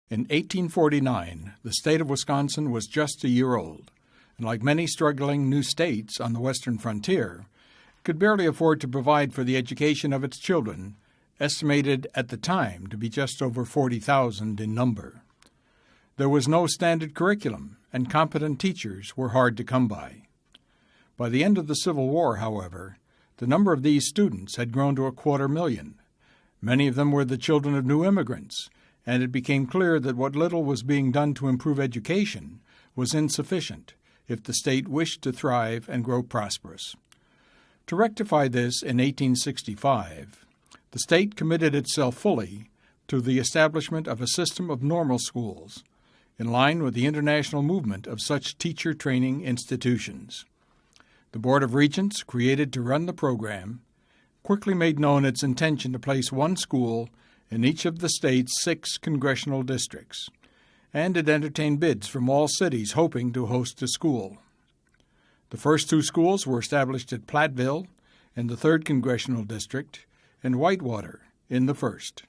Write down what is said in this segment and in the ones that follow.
In 1849, the state of Wisconsin was just a year old, and like many struggling new states on the western frontier, could barely afford to provide for the education of its children, estimated at the time to be just over 40,000 in number. There was no standard curriculum, and competent teachers were hard to come by. By the end of the Civil War, however, the number of these students had grown to 250,000. Many of them were the children of new immigrants, and it became clear that what little was being done to improve education was insufficient if the state wished to thrive and grow prosperous. To rectify this in 1865, the state committed itself fully to the establishment of a system of normal schools, in line with the international movement of such teacher training institutions. The Board of Regents, created to run the program, quickly made known its intention to place one school in each of the state's 6 congressional districts, and it entertained bids from all cities hoping to host a school. The first 2 schools were established at Platteville in the 3rd Congressional District and Whitewater in the 1st.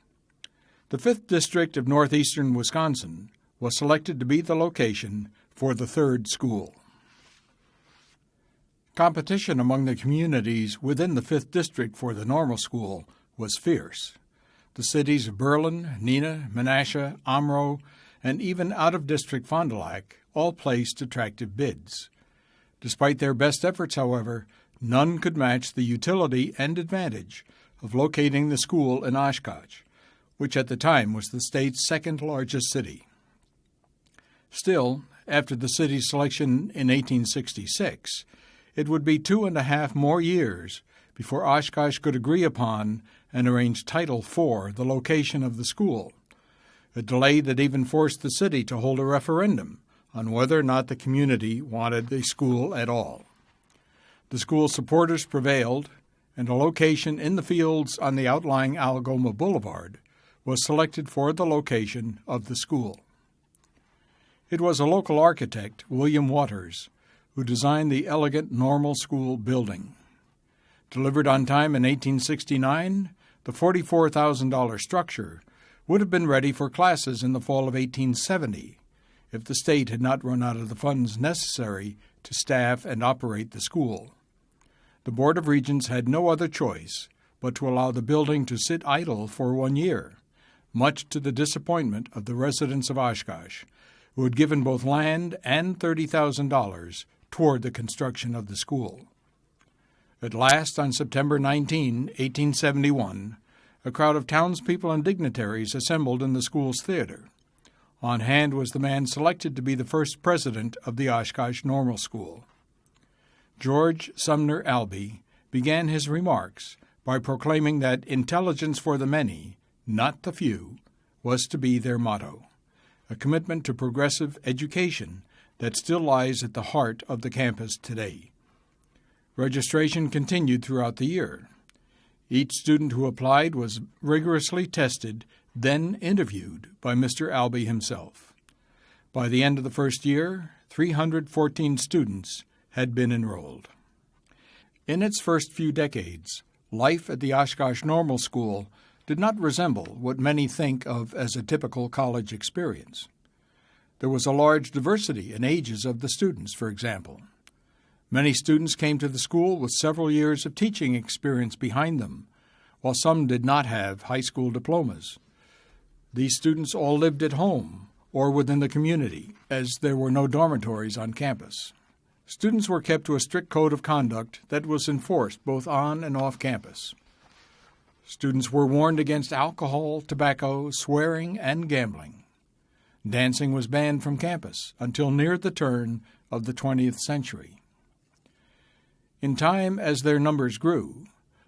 The 5th District of northeastern Wisconsin was selected to be the location for the 3rd school. Competition among the communities within the 5th District for the normal school was fierce. The cities of Berlin, Neenah, Menasha, Omro, and even out-of-district Fond du Lac all placed attractive bids. Despite their best efforts, however, none could match the utility and advantage of locating the school in Oshkosh, which at the time was the state's 2nd largest city. Still, after the city's selection in 1866, it would be 2.5 more years before Oshkosh could agree upon and arrange title for the location of the school, a delay that even forced the city to hold a referendum on whether or not the community wanted the school at all. The school's supporters prevailed, and a location in the fields on the outlying Algoma Boulevard was selected for the location of the school. It was a local architect, William Waters, who designed the elegant normal school building. Delivered on time in 1869, the $44,000 structure would have been ready for classes in the fall of 1870 if the state had not run out of the funds necessary to staff and operate the school. The Board of Regents had no other choice but to allow the building to sit idle for 1 year, much to the disappointment of the residents of Oshkosh, who had given both land and $30,000 toward the construction of the school. At last, on September 19, 1871, a crowd of townspeople and dignitaries assembled in the school's theater. On hand was the man selected to be the first president of the Oshkosh Normal School. George Sumner Albee began his remarks by proclaiming that intelligence for the many, not the few, was to be their motto, a commitment to progressive education that still lies at the heart of the campus today. Registration continued throughout the year. Each student who applied was rigorously tested, then interviewed by Mr. Albee himself. By the end of the first year, 314 students had been enrolled. In its first few decades, life at the Oshkosh Normal School did not resemble what many think of as a typical college experience. There was a large diversity in ages of the students, for example. Many students came to the school with several years of teaching experience behind them, while some did not have high school diplomas. These students all lived at home or within the community, as there were no dormitories on campus. Students were kept to a strict code of conduct that was enforced both on and off campus. Students were warned against alcohol, tobacco, swearing, and gambling. Dancing was banned from campus until near the turn of the 20th century. In time, as their numbers grew,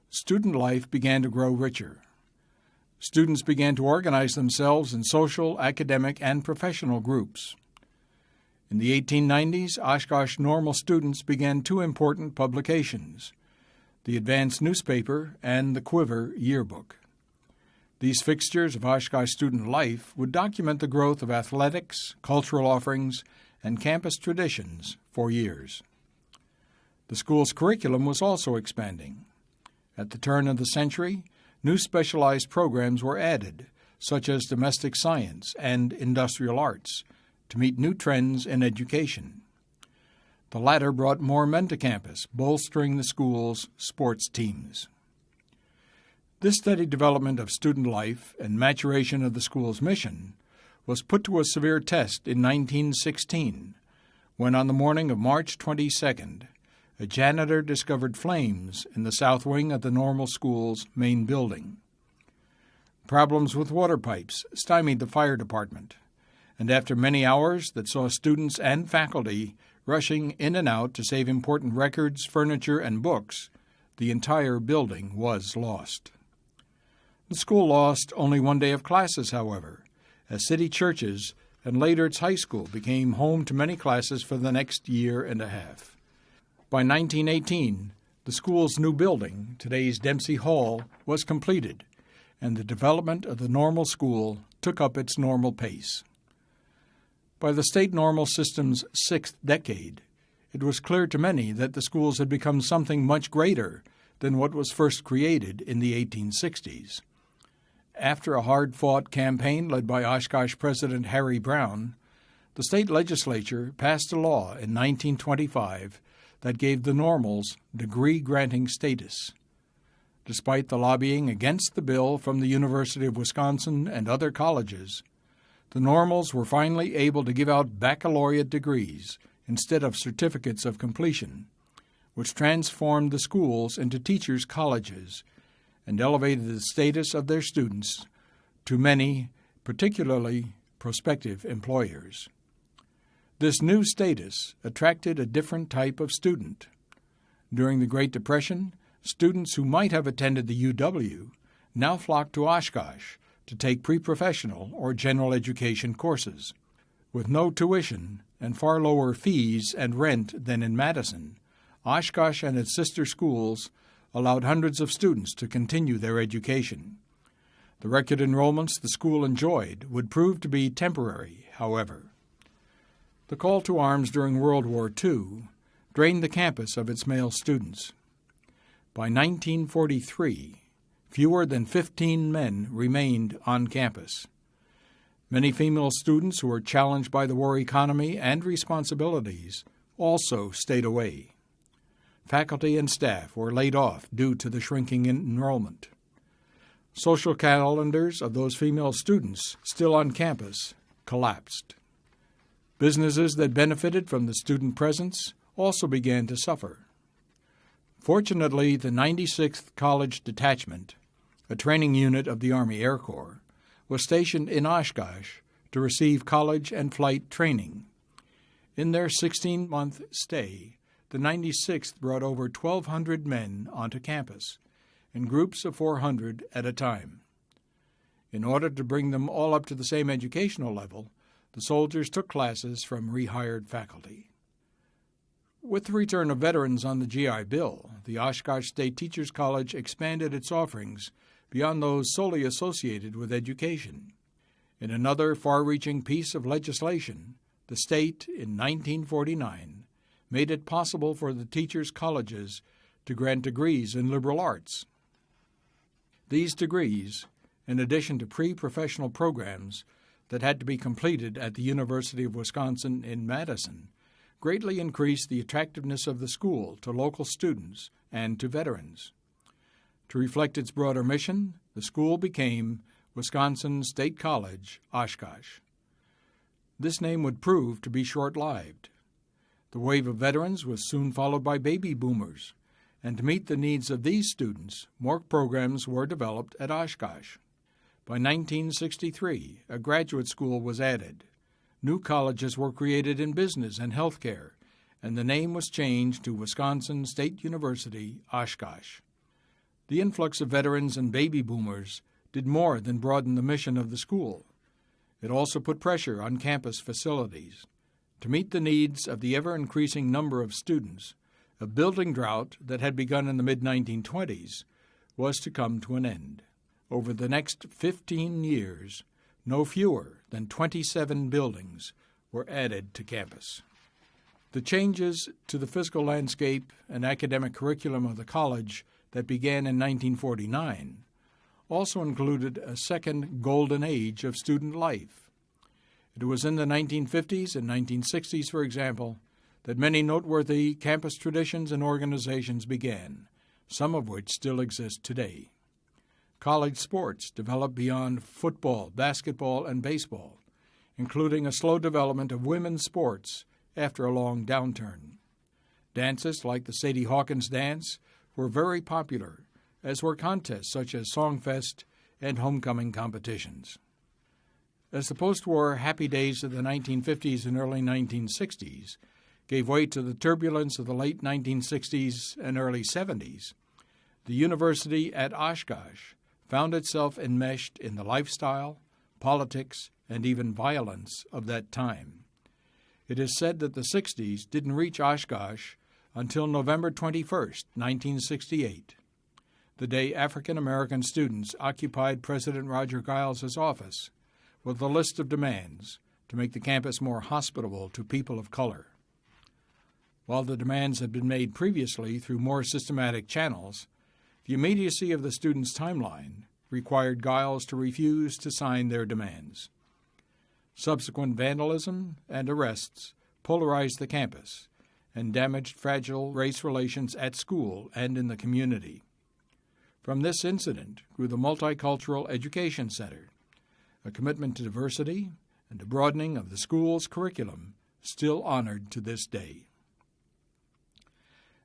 student life began to grow richer. Students began to organize themselves in social, academic, and professional groups. In the 1890s, Oshkosh Normal students began 2 important publications, the Advance newspaper and the Quiver yearbook. These fixtures of Oshkosh student life would document the growth of athletics, cultural offerings, and campus traditions for years. The school's curriculum was also expanding. At the turn of the century, new specialized programs were added, such as domestic science and industrial arts, to meet new trends in education. The latter brought more men to campus, bolstering the school's sports teams. This steady development of student life and maturation of the school's mission was put to a severe test in 1916, when on the morning of March 22nd, a janitor discovered flames in the south wing of the normal school's main building. Problems with water pipes stymied the fire department, and after many hours that saw students and faculty rushing in and out to save important records, furniture, and books, the entire building was lost. The school lost only one day of classes, however, as city churches and later its high school became home to many classes for the next year and a half. By 1918, the school's new building, today's Dempsey Hall, was completed, and the development of the normal school took up its normal pace. By the state normal system's sixth decade, it was clear to many that the schools had become something much greater than what was first created in the 1860s. After a hard-fought campaign led by Oshkosh President Harry Brown, the state legislature passed a law in 1925 that gave the normals degree-granting status. Despite the lobbying against the bill from the University of Wisconsin and other colleges, the normals were finally able to give out baccalaureate degrees instead of certificates of completion, which transformed the schools into teachers' colleges and elevated the status of their students to many, particularly prospective employers. This new status attracted a different type of student. During the Great Depression, students who might have attended the UW now flocked to Oshkosh to take pre-professional or general education courses. With no tuition and far lower fees and rent than in Madison, Oshkosh and its sister schools allowed hundreds of students to continue their education. The record enrollments the school enjoyed would prove to be temporary, however. The call to arms during World War II drained the campus of its male students. By 1943, fewer than 15 men remained on campus. Many female students who were challenged by the war economy and responsibilities also stayed away. Faculty and staff were laid off due to the shrinking enrollment. Social calendars of those female students still on campus collapsed. Businesses that benefited from the student presence also began to suffer. Fortunately, the 96th College Detachment, a training unit of the Army Air Corps, was stationed in Oshkosh to receive college and flight training. In their 16-month stay, the 96th brought over 1,200 men onto campus, in groups of 400 at a time. In order to bring them all up to the same educational level, the soldiers took classes from rehired faculty. With the return of veterans on the GI Bill, the Oshkosh State Teachers College expanded its offerings beyond those solely associated with education. In another far-reaching piece of legislation, the state, in 1949, made it possible for the teachers' colleges to grant degrees in liberal arts. These degrees, in addition to pre-professional programs that had to be completed at the University of Wisconsin in Madison, greatly increased the attractiveness of the school to local students and to veterans. To reflect its broader mission, the school became Wisconsin State College, Oshkosh. This name would prove to be short-lived. The wave of veterans was soon followed by baby boomers, and to meet the needs of these students, more programs were developed at Oshkosh. By 1963, a graduate school was added. New colleges were created in business and healthcare, and the name was changed to Wisconsin State University, Oshkosh. The influx of veterans and baby boomers did more than broaden the mission of the school. It also put pressure on campus facilities. To meet the needs of the ever-increasing number of students, a building drought that had begun in the mid-1920s was to come to an end. Over the next 15 years, no fewer than 27 buildings were added to campus. The changes to the physical landscape and academic curriculum of the college that began in 1949 also included a second golden age of student life. It was in the 1950s and 1960s, for example, that many noteworthy campus traditions and organizations began, some of which still exist today. College sports developed beyond football, basketball, and baseball, including a slow development of women's sports after a long downturn. Dances like the Sadie Hawkins dance were very popular, as were contests such as Songfest and homecoming competitions. As the post-war happy days of the 1950s and early 1960s gave way to the turbulence of the late 1960s and early 70s, the university at Oshkosh found itself enmeshed in the lifestyle, politics, and even violence of that time. It is said that the 60s didn't reach Oshkosh until November 21, 1968, the day African-American students occupied President Roger Giles' office with a list of demands to make the campus more hospitable to people of color. While the demands had been made previously through more systematic channels, the immediacy of the students' timeline required Giles to refuse to sign their demands. Subsequent vandalism and arrests polarized the campus and damaged fragile race relations at school and in the community. From this incident grew the Multicultural Education Center, a commitment to diversity and a broadening of the school's curriculum still honored to this day.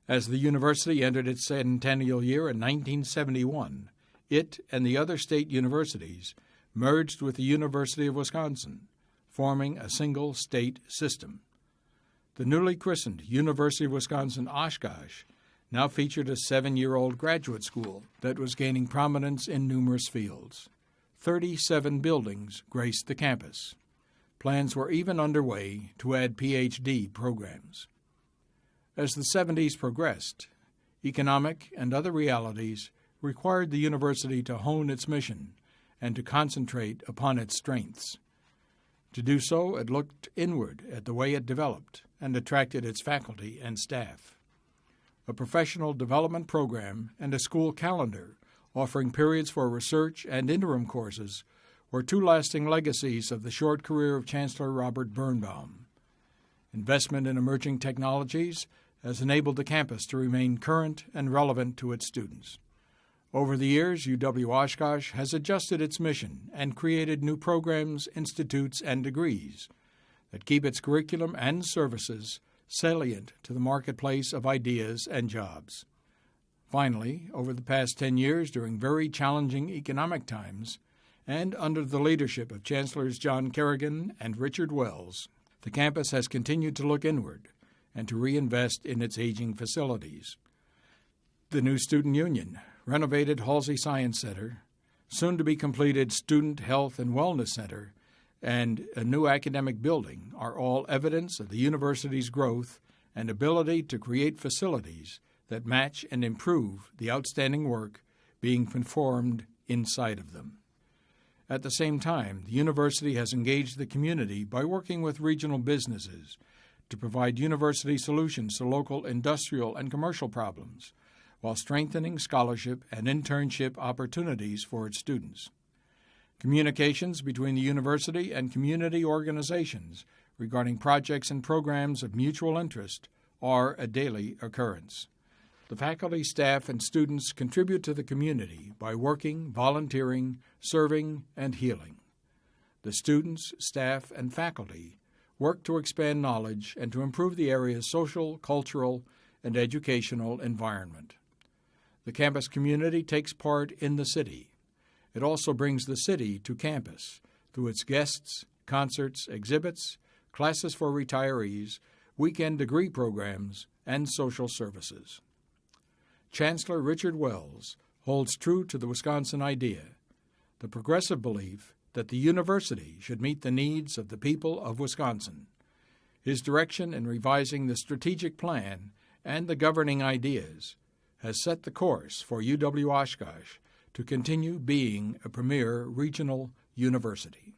As the university entered its centennial year in 1971, it and the other state universities merged with the University of Wisconsin, forming a single state system. The newly christened University of Wisconsin-Oshkosh now featured a 7-year-old graduate school that was gaining prominence in numerous fields. 37 buildings graced the campus. Plans were even underway to add PhD programs. As the 70s progressed, economic and other realities required the university to hone its mission and to concentrate upon its strengths. To do so, it looked inward at the way it developed and attracted its faculty and staff. A professional development program and a school calendar offering periods for research and interim courses were two lasting legacies of the short career of Chancellor Robert Birnbaum. Investment in emerging technologies has enabled the campus to remain current and relevant to its students. Over the years, UW-Oshkosh has adjusted its mission and created new programs, institutes, and degrees that keep its curriculum and services salient to the marketplace of ideas and jobs. Finally, over the past 10 years, during very challenging economic times, and under the leadership of Chancellors John Kerrigan and Richard Wells, the campus has continued to look inward and to reinvest in its aging facilities. The new Student Union, renovated Halsey Science Center, soon-to-be-completed Student Health and Wellness Center, and a new academic building are all evidence of the university's growth and ability to create facilities that match and improve the outstanding work being performed inside of them. At the same time, the university has engaged the community by working with regional businesses to provide university solutions to local industrial and commercial problems, while strengthening scholarship and internship opportunities for its students. Communications between the university and community organizations regarding projects and programs of mutual interest are a daily occurrence. The faculty, staff, and students contribute to the community by working, volunteering, serving, and healing. The students, staff, and faculty work to expand knowledge and to improve the area's social, cultural, and educational environment. The campus community takes part in the city. It also brings the city to campus through its guests, concerts, exhibits, classes for retirees, weekend degree programs, and social services. Chancellor Richard Wells holds true to the Wisconsin idea, the progressive belief that the university should meet the needs of the people of Wisconsin. His direction in revising the strategic plan and the governing ideas has set the course for UW-Oshkosh to continue being a premier regional university.